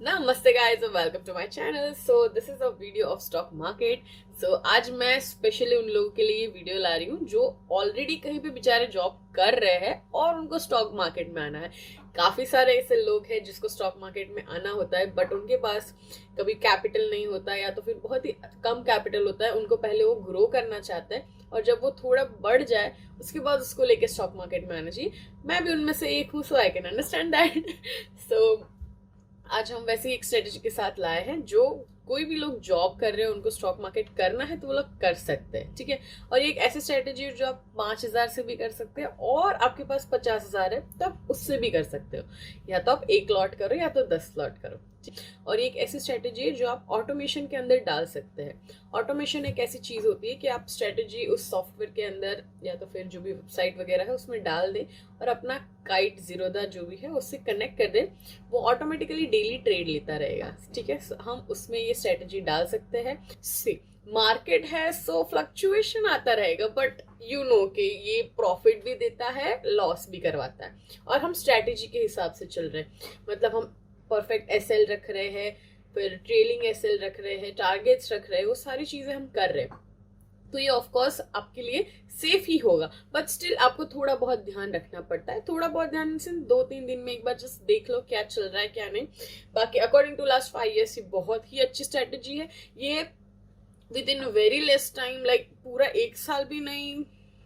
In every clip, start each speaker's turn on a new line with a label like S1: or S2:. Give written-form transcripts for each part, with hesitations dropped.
S1: नमस्ते गाइस और welcome to my channel. So this is a video of stock market. So आज मैं specially उन लोगों के लिए वीडियो ला रही हूँ जो ऑलरेडी कहीं पे बेचारे जॉब कर रहे हैं और उनको स्टॉक मार्केट में आना है। काफी सारे ऐसे लोग हैं जिसको स्टॉक मार्केट में आना होता है बट उनके पास कभी कैपिटल नहीं होता या तो फिर बहुत ही कम कैपिटल होता है। उनको पहले वो ग्रो करना चाहते हैं और जब वो थोड़ा बढ़ जाए उसके बाद उसको लेके स्टॉक मार्केट में आना चाहिए। मैं भी उनमें से एक हूँ, सो आई कैन अंडरस्टैंड दैट। सो आज हम वैसे ही एक स्ट्रेटेजी के साथ लाए हैं जो कोई भी लोग जॉब कर रहे हैं उनको स्टॉक मार्केट करना है तो वो लोग कर सकते हैं, ठीक है। और ये एक ऐसी स्ट्रेटेजी है जो आप 5,000 से भी कर सकते हैं और आपके पास 50,000 है तो आप उससे भी कर सकते हो। या तो आप 1 लॉट करो या तो 10 लॉट करो। और ये एक ऐसी स्ट्रेटेजी है जो आप ऑटोमेशन के अंदर डाल सकते हैं। ऑटोमेशन एक ऐसी चीज होती है कि आप स्ट्रेटेजी उस सॉफ्टवेयर के अंदर या तो फिर जो भी वेबसाइट वगैरह है उसमें डाल दें और अपना काइट जीरोदा जो भी है उससे कनेक्ट कर दें। वो ऑटोमेटिकली डेली ट्रेड लेता रहेगा, ठीक है। हम उसमें ये स्ट्रेटेजी डाल सकते हैं। सी मार्केट है सो फ्लक्चुएशन आता रहेगा बट यू नो कि ये प्रॉफिट भी देता है, लॉस भी करवाता है। और हम स्ट्रेटेजी के हिसाब से चल रहे हैं, मतलब हम परफेक्ट एसएल रख रहे हैं, फिर ट्रेलिंग एसएल रख रहे हैं, टारगेट्स रख रहे हैं, वो सारी चीजें हम कर रहे हैं। तो ये ऑफ कोर्स आपके लिए सेफ ही होगा बट स्टिल आपको थोड़ा बहुत ध्यान रखना पड़ता है। थोड़ा बहुत ध्यान से 2-3 दिन में एक बार जस्ट देख लो क्या चल रहा है क्या नहीं। बाकी अकॉर्डिंग टू लास्ट 5 years ये बहुत ही अच्छी स्ट्रेटेजी है। ये with in very less time, like पूरा 1 साल भी नहीं,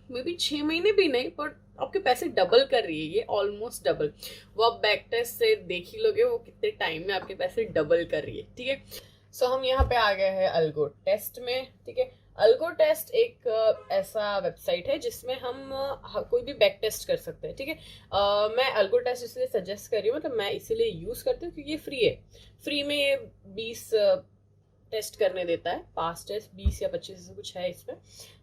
S1: मे बी 6 महीने भी नहीं, बट आपके पैसे डबल कर रही है ये, ऑलमोस्ट डबल। वो आप बैक टेस्ट से देख ही लोगे वो कितने टाइम में आपके पैसे डबल कर रही है, ठीक है। सो हम यहाँ पे आ गए हैं अल्गो टेस्ट में, ठीक है। अल्गो टेस्ट एक ऐसा वेबसाइट है जिसमें हम कोई भी बैक टेस्ट कर सकते हैं, ठीक है। मैं अल्गो टेस्ट इसलिए सजेस्ट कर रही हूँ, मतलब मैं इसीलिए यूज करती हूँ क्योंकि ये फ्री है। फ्री में ये 20 टेस्ट करने देता है, पास टेस्ट 20 या 25 से कुछ है इसमें।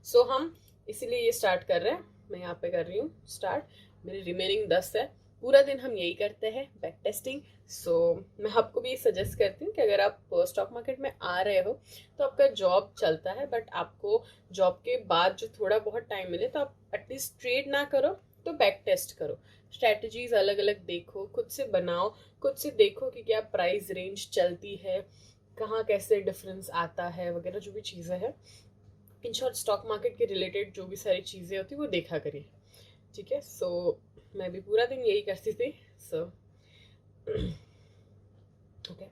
S1: सो हम इसीलिए ये स्टार्ट कर रहे हैं। मैं यहाँ पे कर रही हूँ स्टार्ट, मेरे रिमेनिंग 10 है। पूरा दिन हम यही करते हैं, बैक टेस्टिंग। सो मैं आपको भी सजेस्ट करती हूँ कि अगर आप स्टॉक मार्केट में आ रहे हो तो आपका जॉब चलता है बट आपको जॉब के बाद जो थोड़ा बहुत टाइम मिले तो आप एटलीस्ट ट्रेड ना करो तो बैक टेस्ट करो। स्ट्रैटेजीज अलग अलग देखो, खुद से बनाओ, खुद से देखो कि क्या प्राइस रेंज चलती है, कहाँ कैसे डिफरेंस आता है वगैरह जो भी चीज़ें हैं। इन शॉर्ट स्टॉक मार्केट के रिलेटेड जो भी सारी चीज़ें होती है वो देखा करिए, ठीक है। सो मैं भी पूरा दिन यही करती थी। सो ओके,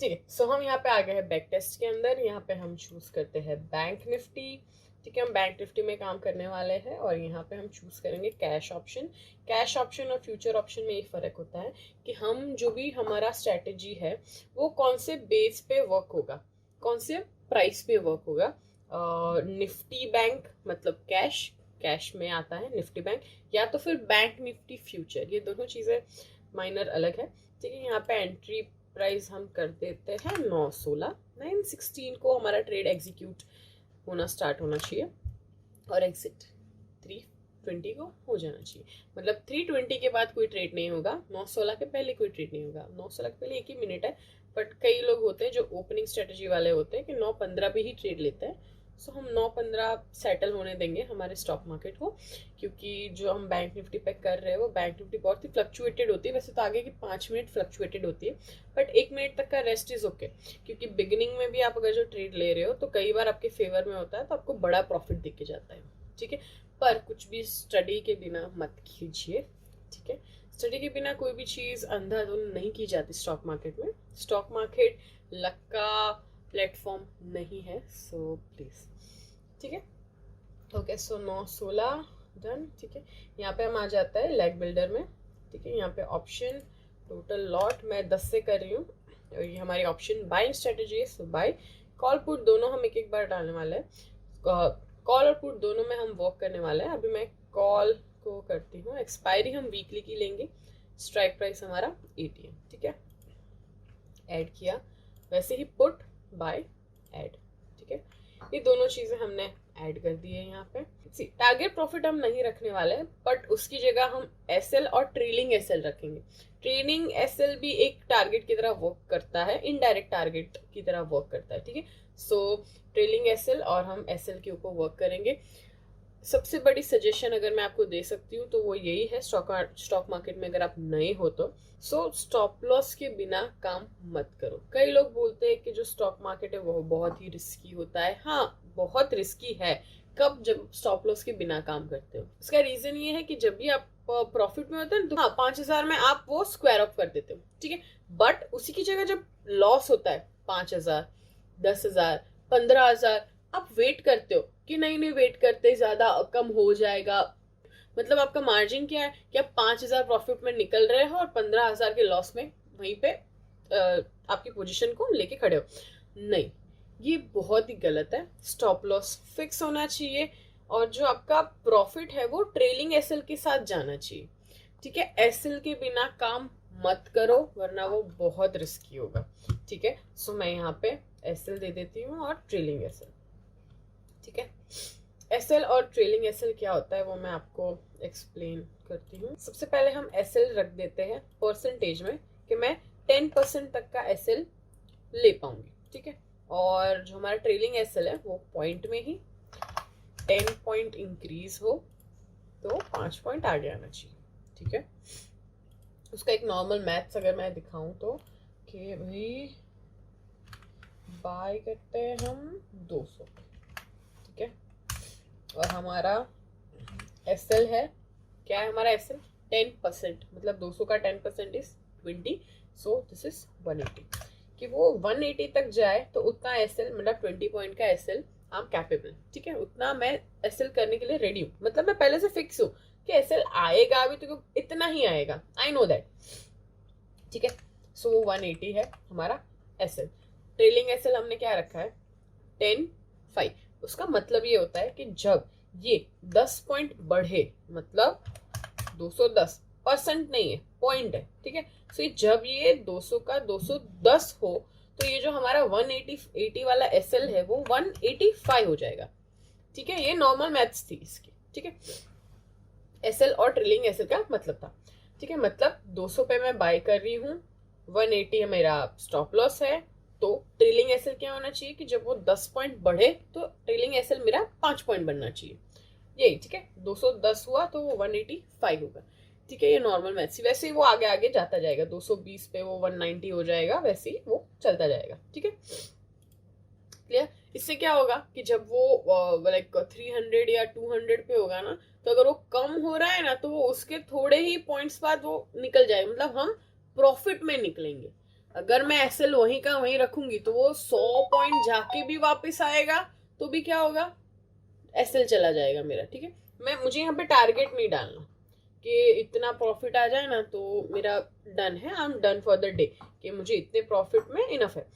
S1: ठीक है। सो हम यहाँ पे आ गए हैं बैक टेस्ट के अंदर। यहाँ पे हम चूज करते हैं बैंक निफ्टी, ठीक है। हम बैंक निफ्टी में काम करने वाले हैं और यहाँ पे हम चूज करेंगे कैश ऑप्शन। कैश ऑप्शन और फ्यूचर ऑप्शन में ये फर्क होता है कि हम जो भी हमारा स्ट्रेटेजी है वो कौन से बेस पे वर्क होगा, कौन से प्राइस पे वर्क होगा। निफ्टी बैंक मतलब कैश, कैश में आता है निफ्टी बैंक, या तो फिर बैंक निफ्टी फ्यूचर, ये दोनों चीज़ें माइनर अलग है, ठीक है। यहाँ पे एंट्री प्राइस हम कर देते हैं 916, 916 को हमारा ट्रेड एग्जीक्यूट होना स्टार्ट होना चाहिए और एग्जिट 320 को हो जाना चाहिए। मतलब 320 के बाद कोई ट्रेड नहीं होगा, 916 के पहले कोई ट्रेड नहीं होगा। 916 के पहले 1 ही मिनट है बट कई लोग होते हैं जो ओपनिंग स्ट्रेटेजी वाले होते हैं कि 9:15 पे ही ट्रेड लेते हैं। सो हम 9:15 सेटल होने देंगे हमारे स्टॉक मार्केट को, क्योंकि जो हम बैंक निफ्टी पे कर रहे हैं वो बैंक निफ्टी बहुत ही फ्लक्चुएटेड होती है। वैसे तो आगे की 5 मिनट फ्लक्चुएटेड होती है बट 1 मिनट तक का रेस्ट इज ओके, क्योंकि बिगिनिंग में भी आप अगर जो ट्रेड ले रहे हो तो कई बार आपके फेवर में होता है तो आपको बड़ा प्रॉफिट दिख के जाता है, ठीक है। पर कुछ भी स्टडी के बिना मत कीजिए, ठीक है। स्टडी के बिना कोई भी चीज़ अंधाधुंध नहीं की जाती स्टॉक मार्केट में। स्टॉक मार्केट लक का प्लेटफॉर्म नहीं है, सो प्लीज, ठीक है। ओके, सो 916 डन, ठीक है। यहाँ पे हम आ जाता है लेग बिल्डर में, ठीक है। यहाँ पे ऑप्शन टोटल लॉट मैं 10 से कर रही हूँ और ये हमारी ऑप्शन बाइंग स्ट्रेटेजी है। सो बाय कॉल पुट दोनों हम एक एक बार डालने वाले हैं। कॉल और पुट दोनों में हम वर्क करने वाले हैं। अभी मैं कॉल को करती हूँ, एक्सपायरी हम वीकली की लेंगे, स्ट्राइक प्राइस हमारा 80 है, ठीक है। ऐड किया, वैसे ही पुट बाय ऐड, ठीक है। ये दोनों चीजें हमने ऐड कर दी है यहाँ पे। टारगेट प्रॉफिट हम नहीं रखने वाले हैं बट उसकी जगह हम एसएल और ट्रेलिंग एसएल रखेंगे। ट्रेलिंग एसएल भी एक टारगेट की तरह वर्क करता है, इनडायरेक्ट टारगेट की तरह वर्क करता है, ठीक है। सो ट्रेलिंग एसएल और हम एसएल के ऊपर वर्क करेंगे। सबसे बड़ी सजेशन अगर मैं आपको दे सकती हूँ तो वो यही है, स्टॉक मार्केट में अगर आप नए हो तो स्टॉप लॉस के बिना काम मत करो। कई लोग बोलते हैं कि जो स्टॉक मार्केट है वो बहुत ही रिस्की होता है। हाँ, बहुत रिस्की है। कब? जब स्टॉप लॉस के बिना काम करते हो। इसका रीजन ये है कि जब भी आप प्रॉफिट में होते हैं तो हाँ, 5,000 में आप वो स्क्वायर ऑफ कर देते हो, ठीक है। बट उसी की जगह जब लॉस होता है 5,000, 10,000, 15,000, आप वेट करते हो कि नहीं वेट करते, ज्यादा कम हो जाएगा। मतलब आपका मार्जिन क्या है कि आप 5,000 प्रॉफिट में निकल रहे हो और 15,000 के लॉस में वहीं पे आपकी पोजीशन को लेके खड़े हो। नहीं, ये बहुत ही गलत है। स्टॉप लॉस फिक्स होना चाहिए और जो आपका प्रॉफिट है वो ट्रेलिंग एसएल के साथ जाना चाहिए, ठीक है। एसएल के बिना काम मत करो वरना वो बहुत रिस्की होगा, ठीक है। सो मैं यहाँ पे एसएल दे देती हूँ और ट्रेलिंग एसएल, ठीक है। एसएल और ट्रेलिंग एसएल क्या होता है वो मैं आपको एक्सप्लेन करती हूँ। सबसे पहले हम एसएल रख देते हैं परसेंटेज में कि मैं 10% तक का एसएल ले पाऊंगी, ठीक है। और जो हमारा ट्रेलिंग एसएल है वो पॉइंट में ही 10 पॉइंट इंक्रीज हो तो 5 पॉइंट आगे आना चाहिए, ठीक है। उसका एक नॉर्मल मैथ्स अगर मैं दिखाऊं तो कि भाई बाय करते हैं हम 200, ठीक है। और हमारा एसएल है, क्या है हमारा एसएल? 10%, मतलब 200 का 10% इज 20, सो दिस इज 180। कि वो 180 तक जाए तो उतना एसएल, मतलब 20 पॉइंट का एसएल आई एम कैपेबल, ठीक है। उतना मैं एसएल करने के लिए रेडी हूँ। मतलब मैं पहले से फिक्स हूँ कि एसएल आएगा अभी तो इतना ही आएगा, आई नो दैट, ठीक है। सो 180 है हमारा एसएल। ट्रेलिंग एसएल हमने क्या रखा है? 10.5। उसका मतलब ये होता है कि जब ये 10 पॉइंट बढ़े, मतलब 210% नहीं है, पॉइंट है, ठीक है। सो जब ये 200 का 210 हो तो ये जो हमारा 180 वाला एसएल है वो 185 हो जाएगा, ठीक है। ये नॉर्मल मैथ्स थी इसकी, ठीक है। एसएल और ट्रेलिंग एसएल का मतलब था, ठीक है। मतलब 200 पे मैं बाय कर रही हूँ, 180 मेरा स्टॉप लॉस है, तो ट्रेलिंग एसएल क्या होना चाहिए कि जब वो 10 पॉइंट बढ़े तो ट्रेलिंग एसएल मेरा 5 पॉइंट बनना चाहिए, यही, ठीक है। 210 हुआ तो वो 185 होगा, ठीक है। ये नॉर्मल मैथ्स, वैसे ही वो आगे आगे जाता जाएगा। 220 पे वो 190 हो जाएगा, वैसे ही वो चलता जाएगा, ठीक है। क्लियर? इससे क्या होगा कि जब वो लाइक 300 या 200 पे होगा ना, तो अगर वो कम हो रहा है ना तो वो उसके थोड़े ही पॉइंट्स बाद वो निकल जाएगा, मतलब हम प्रॉफिट में निकलेंगे। अगर मैं एसएल वहीं का वहीं रखूंगी तो वो 100 पॉइंट जाके भी वापस आएगा तो भी क्या होगा? एसएल चला जाएगा मेरा, ठीक है। मुझे यहाँ पे टारगेट नहीं डालना कि इतना प्रॉफिट आ जाए ना तो मेरा डन है, I am done for the day, कि मुझे इतने प्रॉफिट में इनफ है,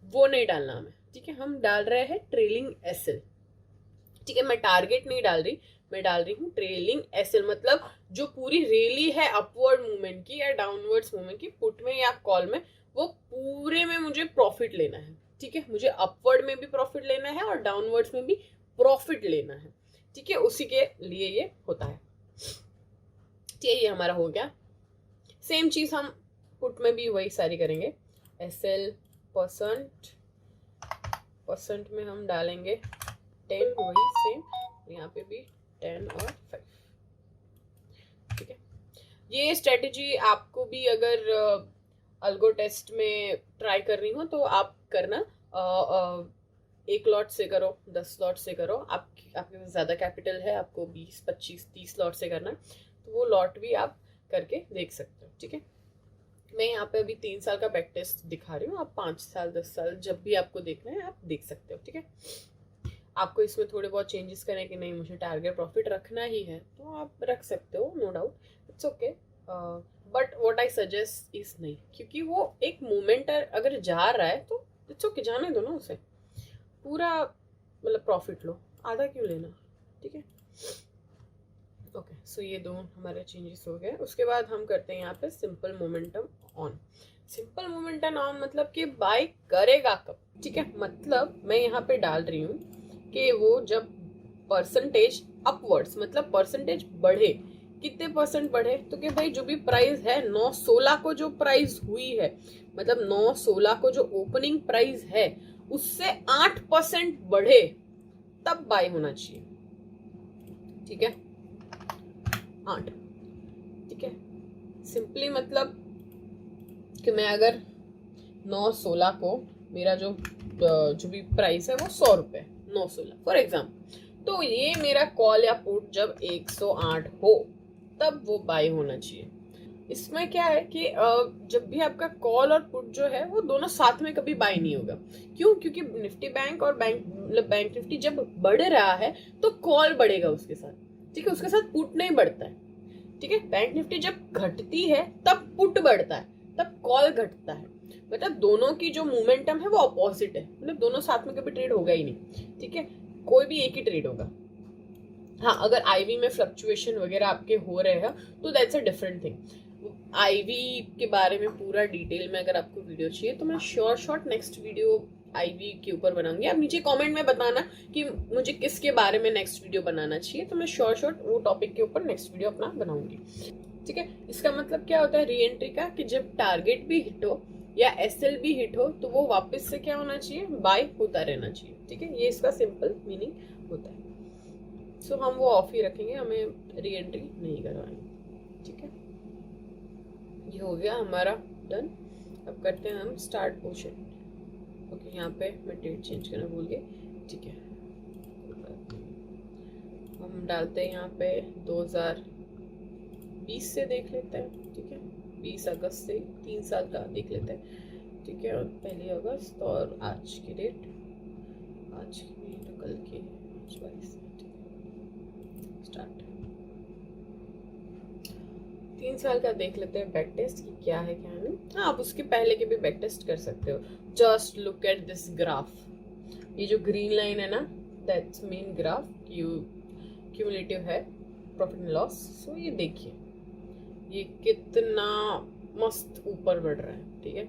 S1: वो नहीं डालना हमें, ठीक है। हम डाल रहे हैं ट्रेलिंग एसएल, ठीक है। मैं टारगेट नहीं डाल रही, मैं डाल रही हूँ ट्रेलिंग एसएल। मतलब जो पूरी रैली है अपवर्ड मूवमेंट की या डाउनवर्ड्स मूवमेंट की, पुट में या कॉल में, वो पूरे में मुझे प्रॉफिट लेना है, ठीक है। मुझे अपवर्ड में भी प्रॉफिट लेना है और डाउनवर्ड्स में भी प्रॉफिट लेना है, ठीक है। उसी के लिए ये होता है, ठीक है। ये हमारा हो गया। सेम चीज हम पुट में भी वही सारी करेंगे। एसएल परसेंट में हम डालेंगे 10, वही सेम, यहाँ पे भी 10 और 5, ठीक है। ये स्ट्रेटेजी आपको भी अगर अल्गो टेस्ट में ट्राई कर रही हो तो आप करना, 1 लॉट से करो, 10 लॉट से करो। आपके पास ज्यादा कैपिटल है, आपको 20, 25, 30 लॉट से करना, तो वो लॉट भी आप करके देख सकते हो, ठीक है। मैं यहाँ पे अभी 3 साल का बैक टेस्ट दिखा रही हूँ, आप 5 साल 10 साल जब भी आपको देखना है आप देख सकते हो, ठीक है। आपको इसमें थोड़े बहुत चेंजेस करें कि नहीं मुझे टारगेट प्रॉफिट रखना ही है तो आप रख सकते हो, no doubt, it's okay. But what I suggest is नहीं, क्योंकि वो एक मोमेंट अगर जा रहा है तो इट्स ओके, जाने दो ना उसे, पूरा मतलब प्रॉफिट लो, आधा क्यों लेना, ठीक है। ओके, सो ये दो हमारे चेंजेस हो गए। उसके बाद हम करते हैं यहाँ पे simple momentum on. Simple momentum on मतलब कि बाय करेगा कब, ठीक है। मतलब मैं यहाँ पे डाल रही हूँ कि वो जब परसेंटेज अपवर्ड्स, मतलब परसेंटेज बढ़े, कितने परसेंट बढ़े, तो कि भाई जो भी प्राइस है 916 को जो प्राइस हुई है, मतलब 916 को जो ओपनिंग प्राइस है उससे 8% बढ़े तब बाय होना चाहिए, ठीक है, 8, ठीक है। सिंपली मतलब कि मैं अगर 9-16 को मेरा जो भी प्राइस है वो 100 रुपये, 9-16 फॉर एग्जाम्पल, तो ये मेरा कॉल या पुट जब 108 हो तब वो बाय होना चाहिए। इसमें क्या है कि जब भी आपका कॉल और पुट जो है वो दोनों साथ में कभी बाय नहीं होगा। क्यों? क्योंकि निफ्टी बैंक और बैंक निफ्टी जब बढ़ रहा है तो कॉल बढ़ेगा उसके साथ, ठीक है, उसके साथ पुट नहीं बढ़ता है, ठीक है। बैंक निफ्टी जब घटती है तब पुट बढ़ता है, तब कॉल घटता है। मतलब दोनों की जो मोमेंटम है वो अपोजिट है, मतलब दोनों साथ में कभी ट्रेड होगा ही नहीं, ठीक है, कोई भी एक ही ट्रेड होगा। हाँ, अगर आईवी में फ्लक्चुएशन वगैरह आपके हो रहे हैं तो that's a different thing. IV के बारे में पूरा डिटेल में अगर आपको वीडियो चाहिए तो मैं शॉर्ट नेक्स्ट वीडियो आईवी के ऊपर बनाऊंगी। आप नीचे कमेंट में बताना कि मुझे किसके बारे में नेक्स्ट वीडियो बनाना चाहिए, तो मैं शॉर्ट वो टॉपिक के ऊपर नेक्स्ट वीडियो अपना बनाऊंगी, ठीक है। इसका मतलब क्या होता है री एंट्री का, कि जब टारगेट भी हिट हो या एसएल भी हिट हो तो वो वापस से क्या होना चाहिए, बाय होता रहना चाहिए, ठीक है। ये इसका सिंपल मीनिंग होता है। सो हम वो ऑफ ही रखेंगे, हमें री एंट्री नहीं करवाएंगे, ठीक है। ये हो गया हमारा डन। अब करते हैं हम स्टार्ट पोर्शन। ओके, यहाँ पे मैं डेट चेंज करना भूल गई, ठीक है। हम डालते हैं यहाँ पे 2020 से देख लेते हैं, ठीक है। 20 अगस्त से 3 साल का देख लेते हैं, ठीक है। और 1 अगस्त और आज की डेट, आज की तो कल की 22, स्टार्ट। 3 साल का देख लेते हैं बैक टेस्ट की क्या है क्या नहीं। हाँ, आप उसके पहले के भी बैक टेस्ट कर सकते हो। Just look at this graph, ये जो ग्रीन लाइन है ना, दैट्स मेन ग्राफ, क्यूमुलेटिव है प्रॉफिट एंड लॉस। सो ये देखिए, ये कितना मस्त ऊपर बढ़ रहा है, ठीक है।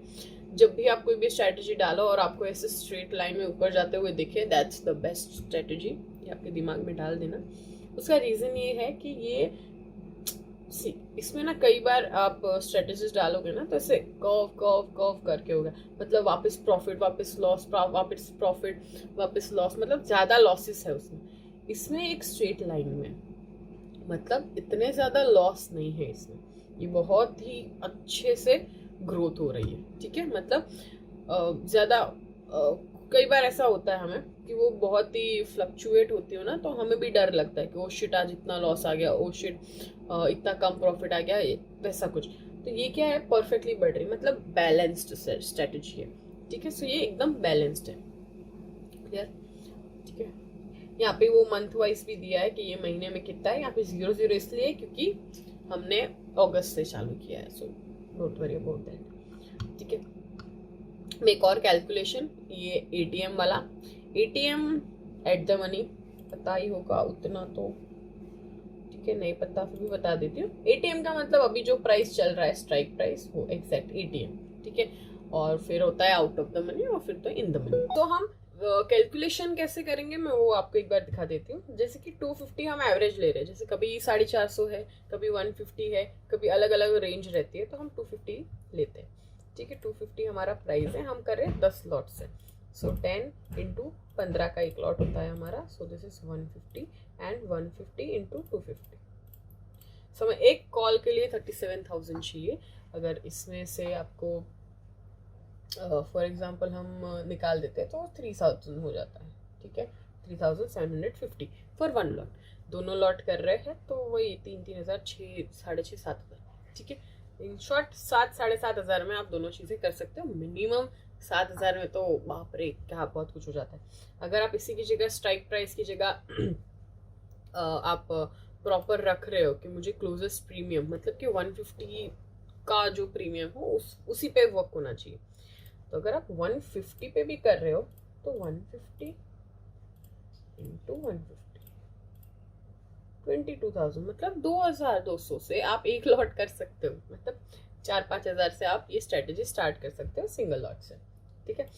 S1: जब भी आप कोई भी स्ट्रेटेजी डालो और आपको ऐसे स्ट्रेट लाइन में ऊपर जाते हुए दिखे, दैट्स द बेस्ट स्ट्रेटेजी, ये आपके दिमाग में डाल देना। उसका रीजन ये है कि ये इसमें ना कई बार आप स्ट्रेटेजीज डालोगे ना तो ऐसे कर्व कर्व कर्व करके होगा, मतलब वापस प्रॉफिट, वापस लॉस, वापस प्रॉफिट, वापस लॉस, मतलब ज्यादा लॉसेस है उसमें। इसमें एक स्ट्रेट लाइन में, मतलब इतने ज्यादा लॉस नहीं है इसमें, ये बहुत ही अच्छे से ग्रोथ हो रही है, ठीक है। मतलब ज्यादा कई बार ऐसा होता है हमें कि वो बहुत ही फ्लक्चुएट होती हो ना, तो हमें भी डर लगता है कि ओ शिट, आज इतना लॉस आ गया, ओ शिट इतना कम प्रॉफिट आ गया, वैसा कुछ। तो ये क्या है, परफेक्टली बढ़ रही, मतलब बैलेंस्ड स्ट्रेटेजी है, ठीक है। सो ये एकदम बैलेंस्ड है, क्लियर, ठीक है। यहाँ पे वो मंथ वाइज भी दिया है कि ये महीने में कितना है। यहाँ पे 0-0 इसलिए क्योंकि हमने अगस्त से चालू किया है, so don't worry about that, ठीक है। एक और कैलकुलेशन, ये एटीएम वाला, एटीएम एट द मनी पता ही होगा उतना तो, ठीक है, नहीं पता फिर भी बता देती हूँ। एटीएम का मतलब अभी जो प्राइस चल रहा है, स्ट्राइक प्राइस, वो एग्जैक्ट एटीएम, ठीक है। और फिर होता है आउट ऑफ द मनी और फिर तो इन द मनी। तो हम कैलकुलेशन कैसे करेंगे मैं वो आपको एक बार दिखा देती हूँ। जैसे कि 250 हम एवरेज ले रहे हैं, जैसे कभी 450 है, कभी 150 है, कभी अलग अलग रेंज रहती है, तो हम 250 लेते हैं, ठीक है। 250 हमारा प्राइस है, हम कर रहे हैं 10 लॉट से, सो 10 इंटू 15 का एक लॉट होता है हमारा, सो दिस इज 150 एंड 150 इंटू 250। सो हमें एक कॉल के लिए 37,000 चाहिए। अगर इसमें से आपको फॉर एग्जाम्पल हम निकाल देते हैं तो 3000 हो जाता है, ठीक है। 3750 फॉर 1 लॉट, दोनों लॉट कर रहे हैं तो वही 3,000, 6,000, 6,500, 7,000, ठीक है। इन शॉर्ट 7-7,500 में आप दोनों चीजें कर सकते हो। मिनिमम 7,000 में तो बाप रे क्या बहुत कुछ हो जाता है। अगर आप इसी की जगह स्ट्राइक प्राइस की जगह आप प्रॉपर रख रहे हो कि मुझे क्लोजेस्ट प्रीमियम, मतलब कि 150 का जो प्रीमियम हो उसी पे वर्क होना चाहिए। तो अगर आप 150 पे भी कर रहे हो तो 150 इंटू 150, 22,000, मतलब 2,200 से आप एक लॉट कर सकते हो, मतलब 4-5 हजार से आप ये स्ट्रेटेजी स्टार्ट कर सकते हो सिंगल लॉट से, ठीक है।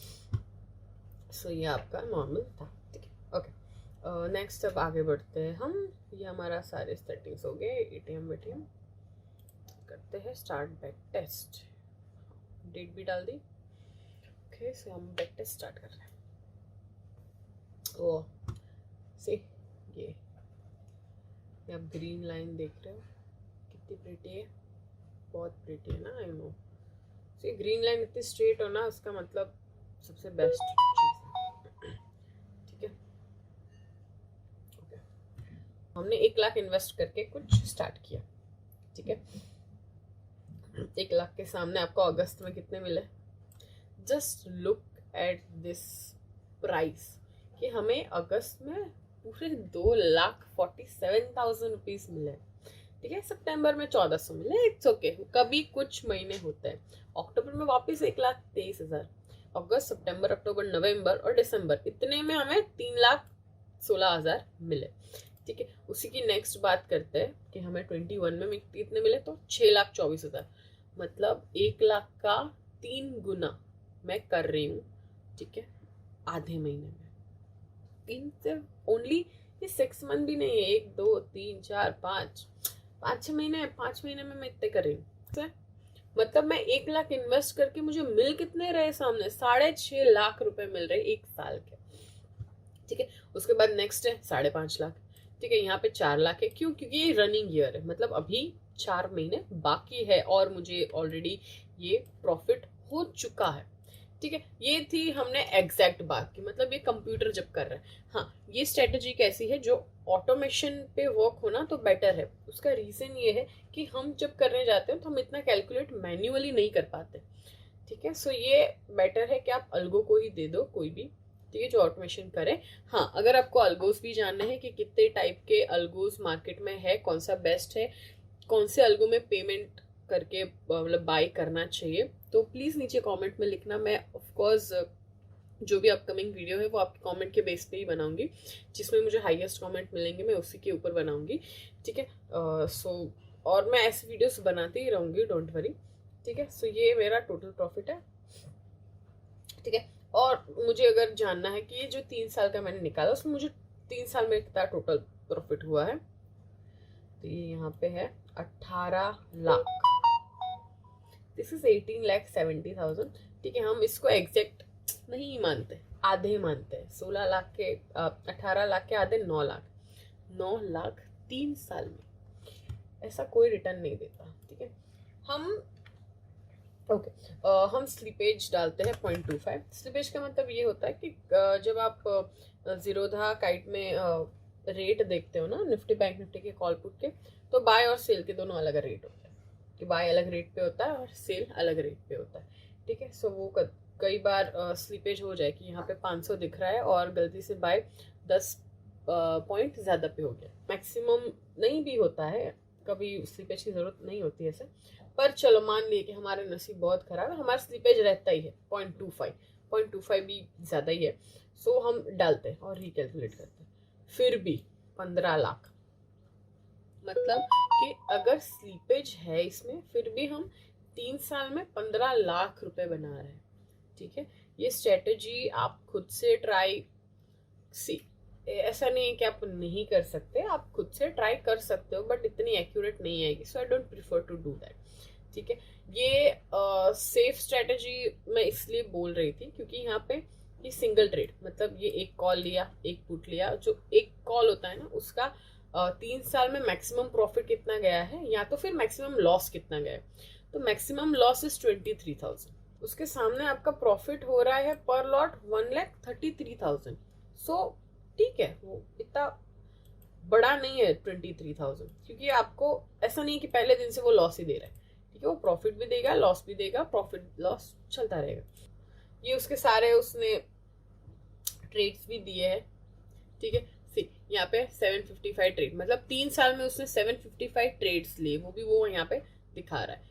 S1: सो ये आपका नॉर्मल था, ठीक है। ओके, नेक्स्ट अब आगे बढ़ते हैं हम। ये हमारा सारे सेटिंग्स हो गए, एटीएम वेटीएम करते हैं स्टार्ट बैक टेस्ट, डेट भी डाल दी। ओके, सो हम बैक टेस्ट स्टार्ट कर रहे हैं। ओ सी, ये ये आप ग्रीन लाइन देख रहे हो कितनी प्रिटी है, बहुत प्रिटी है ना, आई नो। तो ये ग्रीन लाइन इतनी स्ट्रेट हो ना, उसका मतलब सबसे बेस्ट चीज़ है। ठीक है, ओके। हमने 1 लाख इन्वेस्ट करके कुछ स्टार्ट किया। ठीक है, 1 लाख के सामने आपको अगस्त में कितने मिले? Just look at this price कि हमें अगस्त में पूरे 2,47,000 रुपीज मिले। ठीक है, सितंबर में 1400 मिले, इट्स ओके, कभी कुछ महीने होते हैं। अक्टूबर में वापस 1,23,000, अगस्त, सितंबर, अक्टूबर, नवंबर और दिसंबर, इतने में हमें 3,16,000 मिले। ठीक है, उसी की नेक्स्ट बात करते हैं कि हमें 21 में कितने मिले, तो 6,24,000, मतलब 1 लाख का 3 गुना मैं कर रही हूँ। ठीक है, आधे महीने में। ओनली ये 6 मंथ भी नहीं है, 1 2 3 4 5 5-6 महीने, 5 महीने में मैं इतने कर रही हूँ। मतलब मैं 1 लाख इन्वेस्ट करके मुझे मिल कितने रहे सामने, 6.5 लाख रुपए मिल रहे 1 साल के। ठीक है, उसके बाद नेक्स्ट है 5.5 लाख। ठीक है, यहाँ पे 4 लाख है, क्यों? क्योंकि ये रनिंग ईयर है, मतलब अभी 4 महीने बाकी है और मुझे ऑलरेडी ये प्रॉफिट हो चुका है। ठीक है, ये थी हमने एग्जैक्ट बात की, मतलब ये कंप्यूटर जब कर रहा है। हाँ, ये स्ट्रेटेजी कैसी है, जो ऑटोमेशन पे वर्क होना तो बेटर है। उसका रीजन ये है कि हम जब करने जाते हैं तो हम इतना कैलकुलेट मैन्युअली नहीं कर पाते। ठीक है, सो ये बेटर है कि आप अल्गो को ही दे दो, कोई भी। ठीक है, जो ऑटोमेशन करे। हाँ, अगर आपको अल्गोस भी जानना है कि कितने टाइप के अल्गोस मार्केट में है, कौन सा बेस्ट है, कौन से अल्गो में पेमेंट करके मतलब बाय करना चाहिए, तो प्लीज नीचे कमेंट में लिखना। मैं ऑफ कोर्स जो भी अपकमिंग वीडियो है वो आपके कमेंट के बेस पे ही बनाऊंगी, जिसमें मुझे हाईएस्ट कमेंट मिलेंगे मैं उसी के ऊपर बनाऊंगी। ठीक है, सो और मैं ऐसे वीडियोस बनाती ही रहूंगी, डोंट वरी। ठीक है, सो ये मेरा टोटल प्रॉफिट है। ठीक है, और मुझे अगर जानना है कि ये जो 3 साल का मैंने निकाला उसमें मुझे 3 साल में कितना टोटल प्रॉफिट हुआ है, तो ये यहाँ पे है 18 लाख। This is 18,70,000। ठीक है, हम इसको एग्जैक्ट नहीं मानते, आधे मानते हैं। 16 लाख के 18 लाख के आधे 9 लाख। 9 लाख 3 साल में, ऐसा कोई रिटर्न नहीं देता। ठीक है, हम ओके हम स्लीपेज डालते हैं 0.25। स्लीपेज का मतलब ये होता है कि जब आप जीरोधा काइट में रेट देखते हो ना, निफ्टी बैंक निफ्टी के कॉल पुट के, तो बाय और सेल के दोनों अलग रेट होते हैं, कि बाय अलग रेट पे होता है और सेल अलग रेट पे होता है। ठीक है, सो वो कई बार स्लीपेज हो जाए कि यहाँ पे 500 दिख रहा है और गलती से बाय 10 पॉइंट ज़्यादा पे हो गया। मैक्सिमम नहीं भी होता है, कभी स्लीपेज की ज़रूरत नहीं होती ऐसे, पर चलो मान लिए कि हमारा नसीब बहुत खराब है, हमारा स्लीपेज रहता ही है 0.25। 0.25 भी ज़्यादा ही है, सो हम डालते हैं और रिकैलकुलेट करते हैं। फिर भी 15 लाख, मतलब कि अगर स्लीपेज है इसमें, फिर भी हम 3 साल में 15 लाख रुपए बना रहे हैं। ठीक है, ये स्ट्रेटेजी आप खुद से ट्राई सी, ऐसा नहीं है कि आप नहीं कर सकते, आप खुद से ट्राई कर सकते हो, बट इतनी एक्यूरेट नहीं आएगी, so I don't prefer to do that. ठीक है, ये सेफ स्ट्रेटेजी मैं इसलिए बोल रही थी क्योंकि यहाँ पे ये सिंगल ट्रेड, मतलब ये एक कॉल लिया, एक पुट लिया, जो एक कॉल होता है ना उसका 3 साल में मैक्सिमम प्रॉफिट कितना गया है या तो फिर मैक्सिमम लॉस कितना गया है, तो मैक्सिमम लॉस इज 23,000, उसके सामने आपका प्रॉफिट हो रहा है पर लॉट 1,33,000। सो ठीक है, वो इतना बड़ा नहीं है 23,000, क्योंकि आपको ऐसा नहीं है कि पहले दिन से वो लॉस ही दे रहा है। ठीक है, वो प्रॉफिट भी देगा, लॉस भी देगा, प्रॉफिट लॉस चलता रहेगा। ये उसके सारे उसने ट्रेड्स भी दिए हैं। ठीक है, सी यहाँ पे 755 ट्रेड, मतलब 3 साल में उसने 755 ट्रेड्स लिए, वो भी वो यहाँ पे दिखा रहा है।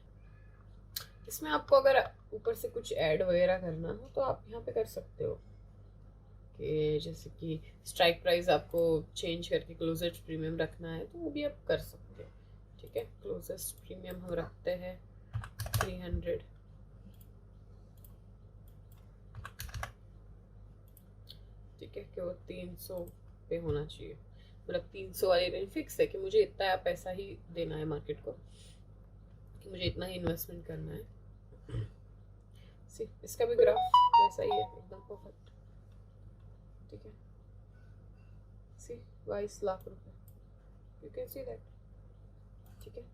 S1: इसमें आपको अगर ऊपर से कुछ ऐड वगैरह करना हो तो आप यहाँ पे कर सकते हो, कि जैसे कि स्ट्राइक प्राइस आपको चेंज करके क्लोजेस्ट प्रीमियम रखना है तो वो भी आप कर सकते हो। ठीक है, क्लोजेस्ट प्रीमियम हम रखते हैं 300। ठीक है, कि वो 300 पे होना चाहिए, मतलब 300 वाली रेंज फिक्स है कि मुझे इतना पैसा ही देना है मार्केट को, कि मुझे इतना ही इन्वेस्टमेंट करना है। सी इसका भी ग्राफ वैसा ही है, एकदम परफेक्ट। ठीक है, सी 22 लाख रुपए, यू कैन सी दैट। ठीक है,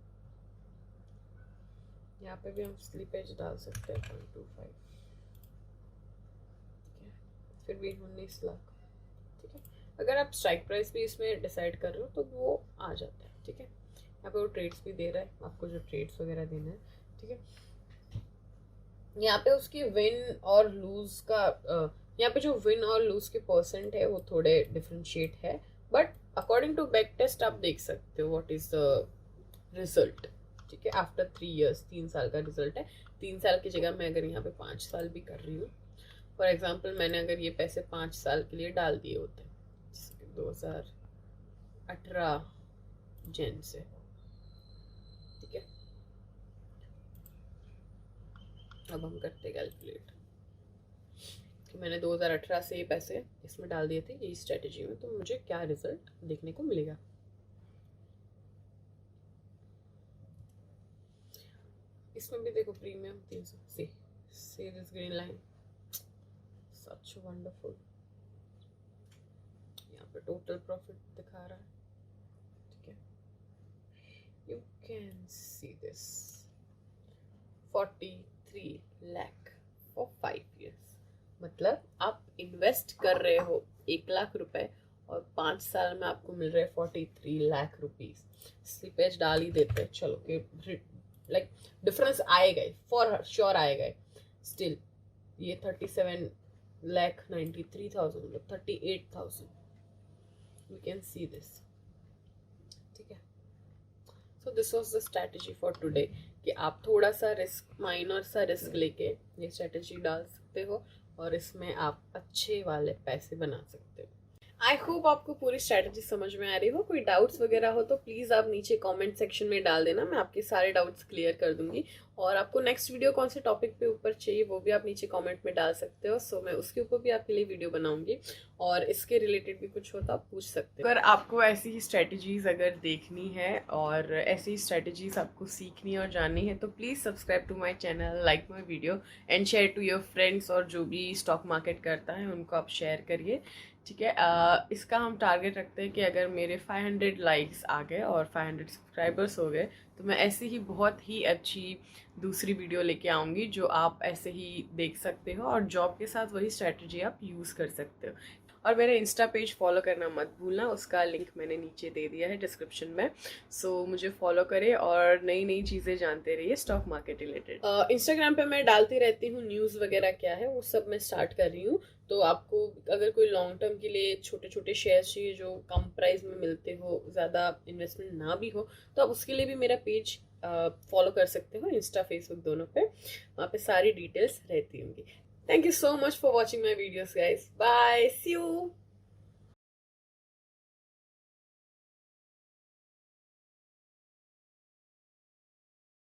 S1: यहाँ पे भी हम स्लीपेज डाल सकते हैं 0.25। ठीक है, फिर भी 19 लाख। ठीक है, अगर आप स्ट्राइक प्राइस भी इसमें डिसाइड कर रहे हो तो वो आ जाता है। ठीक है, यहाँ पे वो ट्रेड्स भी दे रहा है आपको, जो ट्रेड्स वगैरह देना है। ठीक है, यहाँ पे उसकी विन और लूज का यहाँ पे जो विन और लूज के परसेंट है वो थोड़े डिफरेंशिएट है, but according to back test आप देख सकते हो व्हाट इज द रिजल्ट। ठीक है, आफ्टर 3 years, 3 साल का रिजल्ट है। 3 साल की जगह मैं अगर यहाँ पे 5 साल भी कर रही हूँ, फॉर एग्जाम्पल मैंने अगर ये पैसे 5 साल के लिए डाल दिए होते 2018 जन से। ठीक है, अब हम करते कैलकुलेट कि मैंने 2018 से ये पैसे इसमें डाल दिए थे यही स्ट्रेटेजी में, तो मुझे क्या रिजल्ट देखने को मिलेगा। इसमें भी देखो premium 300 see this green line, such wonderful. यहाँ पे टोटल प्रॉफिट दिखा रहा है। ठीक है, you can see this 43 lakh for 5 years। मतलब आप इन्वेस्ट कर रहे हो 1 लाख रुपए और 5 साल में आपको मिल रहे हैं 43 लाख रुपीज। स्लिपेज डाल ही देते हैं, चलो कि लाइक डिफरेंस आएगा ही, फॉर श्योर आएगा ही। स्टिल ये 37,93,000 मतलब 38,000, यू कैन सी दिस। ठीक है, so this was the strategy for today कि आप थोड़ा सा रिस्क, माइनर सा रिस्क लेके ये स्ट्रैटेजी डाल सकते हो और इसमें आप अच्छे वाले पैसे बना सकते हो। आई होप आपको पूरी स्ट्रैटेजी समझ में आ रही हो। कोई डाउट्स वगैरह हो तो प्लीज़ आप नीचे कमेंट सेक्शन में डाल देना, मैं आपके सारे डाउट्स क्लियर कर दूंगी। और आपको नेक्स्ट वीडियो कौन से टॉपिक पे ऊपर चाहिए वो भी आप नीचे कमेंट में डाल सकते हो, सो मैं उसके ऊपर भी आपके लिए वीडियो बनाऊंगी और इसके रिलेटेड भी कुछ हो तो आप पूछ सकते हो। अगर आपको ऐसी ही स्ट्रैटेजीज अगर देखनी है और ऐसी ही स्ट्रैटेजीज आपको सीखनी है और जाननी है तो please subscribe to my channel, like my video and share to your friends, और जो भी स्टॉक मार्केट करता है उनको आप शेयर करिए। ठीक है, इसका हम टारगेट रखते हैं कि अगर मेरे 500 लाइक्स आ गए और 500 सब्सक्राइबर्स हो गए तो मैं ऐसी ही बहुत ही अच्छी दूसरी वीडियो लेके आऊँगी जो आप ऐसे ही देख सकते हो और जॉब के साथ वही स्ट्रैटेजी आप यूज़ कर सकते हो। और मेरे इंस्टा पेज फॉलो करना मत भूलना, उसका लिंक मैंने नीचे दे दिया है डिस्क्रिप्शन में। सो मुझे फॉलो करें और नई नई चीज़ें जानते रहिए स्टॉक मार्केट रिलेटेड। इंस्टाग्राम पे मैं डालती रहती हूँ न्यूज़ वगैरह क्या है वो सब मैं स्टार्ट कर रही हूँ। तो आपको अगर कोई लॉन्ग टर्म के लिए छोटे छोटे शेयर्स चाहिए जो कम प्राइस में मिलते हो, ज़्यादा इन्वेस्टमेंट ना भी हो, तो आप उसके लिए भी मेरा पेज फॉलो कर सकते हो, इंस्टा फेसबुक दोनों पे, वहाँ पे सारी डिटेल्स रहती होंगी। Thank you so much for watching my videos, guys. Bye. See you.